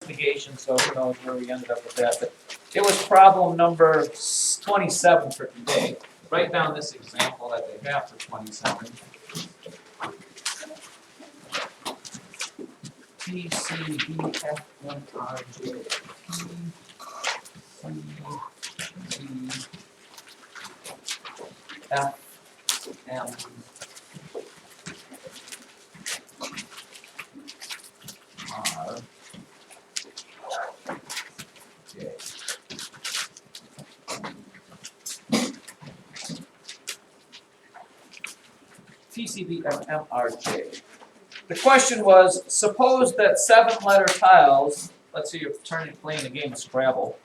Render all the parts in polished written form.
negation, so who knows where we ended up with that. But it was problem number 27 for today. Write down this example that they have for 27. T, C, D, F, M, R, J. T, C, D, F, M, R, J. T, C, D, F, M, R, J. The question was, suppose that 7-letter tiles, let's say you're playing a game of Scrabble.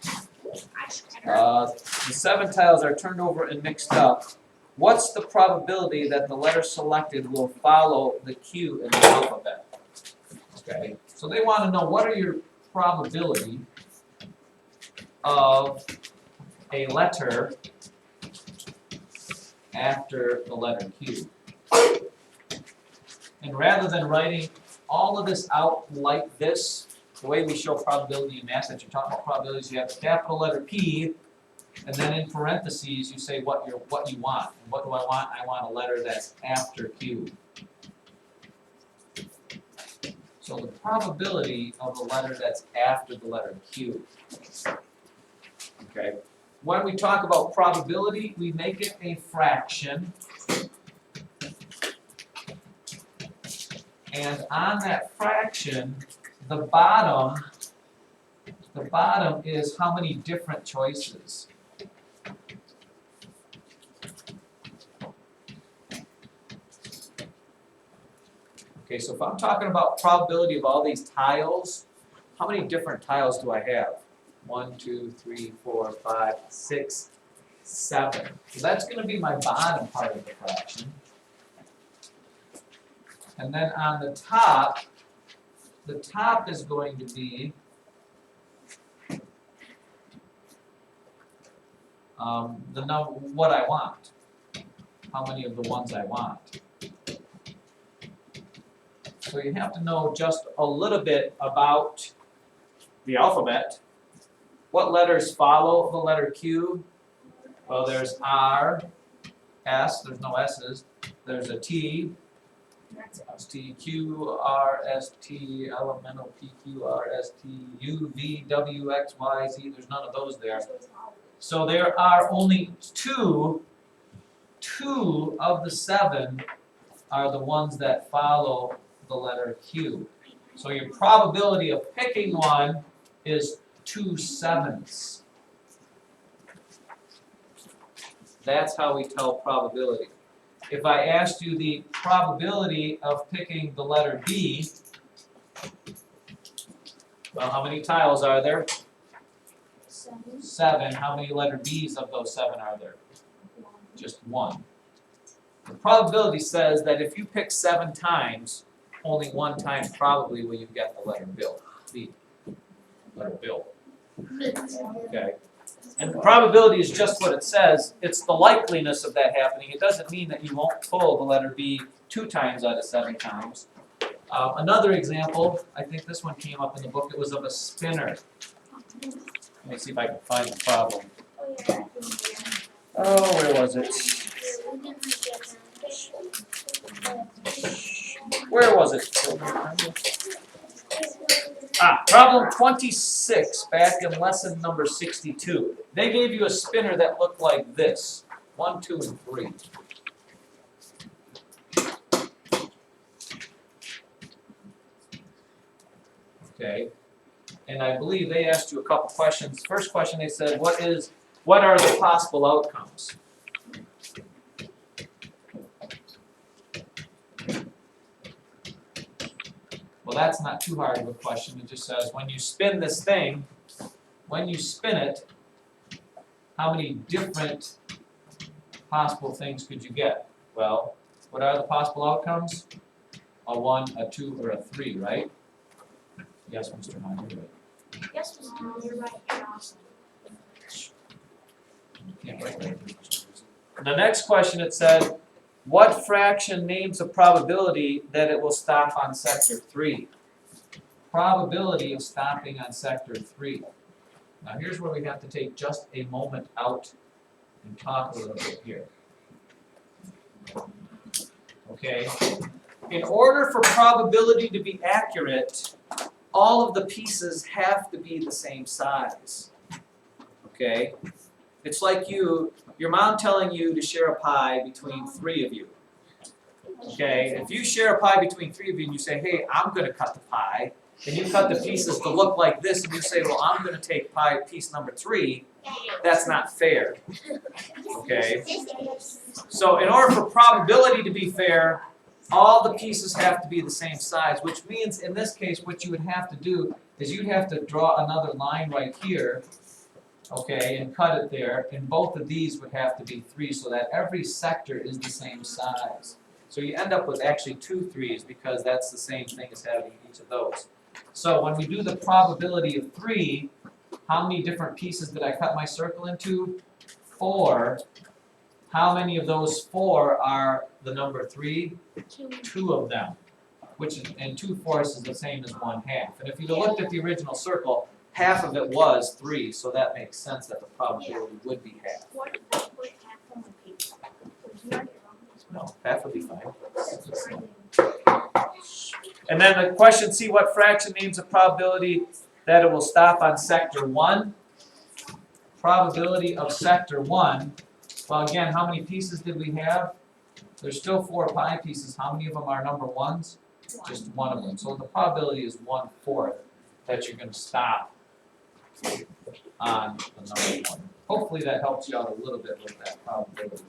The 7 tiles are turned over and mixed up. What's the probability that the letter selected will follow the cue in the alphabet? Okay, so they want to know what are your probability of a letter after the letter Q. And rather than writing all of this out like this, the way we show probability in math, that you're talking about probabilities, you have the capital letter P, and then in parentheses you say what you want. And what do I want? I want a letter that's after Q. So the probability of a letter that's after the letter Q. Okay. When we talk about probability, we make it a fraction. And on that fraction, the bottom is how many different choices. Okay, so if I'm talking about probability of all these tiles, how many different tiles do I have? 1, 2, 3, 4, 5, 6, 7. So that's going to be my bottom part of the fraction. And then on the top is going to be the number, what I want, how many of the ones I want. So you have to know just a little bit about the alphabet. What letters follow the letter Q? Well, there's R, S, there's no S's. There's a T, S, T, Q, R, S, T, elemental, P, Q, R, S, T, U, V, W, X, Y, Z. There's none of those there. So there are only two of the 7 are the ones that follow the letter Q. So your probability of picking one is 2/7. That's how we tell probability. If I asked you the probability of picking the letter B, well, how many tiles are there? 7. How many letter B's of those 7 are there? Just 1. The probability says that if you pick 7 times, only 1 time probably will you get the letter B. Letter Bill. Okay. And the probability is just what it says. It's the likeliness of that happening. It doesn't mean that you won't pull the letter B 2 times out of 7 times. Another example, I think this one came up in the book, it was of a spinner. Let me see if I can find the problem. Oh, where was it? Where was it? Problem 26, back in lesson number 62. They gave you a spinner that looked like this. 1, 2, and 3. Okay. And I believe they asked you a couple questions. First question they said, what are the possible outcomes? Well, that's not too hard of a question. It just says, when you spin this thing, when you spin it, how many different possible things could you get? Well, what are the possible outcomes? A 1, a 2, or a 3, right? Yes, Mr. Hunter, right? Yes, Mr. Hall, you're right. You're awesome. Can't write that. The next question, it said, what fraction names a probability that it will stop on sector 3? probability of stopping on sector 3. Now here's where we have to take just a moment out and talk a little bit here. Okay, in order for probability to be accurate, all of the pieces have to be the same size. Okay, it's like your mom telling you to share a pie between 3 of you. Okay, if you share a pie between 3 of you and you say, hey, I'm going to cut the pie, and you cut the pieces to look like this, and you say, well, I'm going to take pie piece number 3, that's not fair. Okay, so in order for probability to be fair, all the pieces have to be the same size, which means in this case what you would have to do is you'd have to draw another line right here, okay, and cut it there, and both of these would have to be 3 so that every sector is the same size. So you end up with actually 2 3s because that's the same thing as having each of those. So when we do the probability of 3, how many different pieces did I cut my circle into? 4. How many of those 4 are the number 3? 2 of them, which is, and 2/4 is the same as 1/2. And if you looked at the original circle, half of it was 3, so that makes sense that the probability would be half. What if I put half on the paper? Would you write it wrong? No, half would be fine. And then the question C, what fraction means the probability that it will stop on sector 1? Probability of sector 1. Well, again, how many pieces did we have? There's still 4 pie pieces. How many of them are number 1s? Just 1 of them. So the probability is 1/4 that you're going to stop on the number 1. Hopefully that helps you out a little bit with that probability.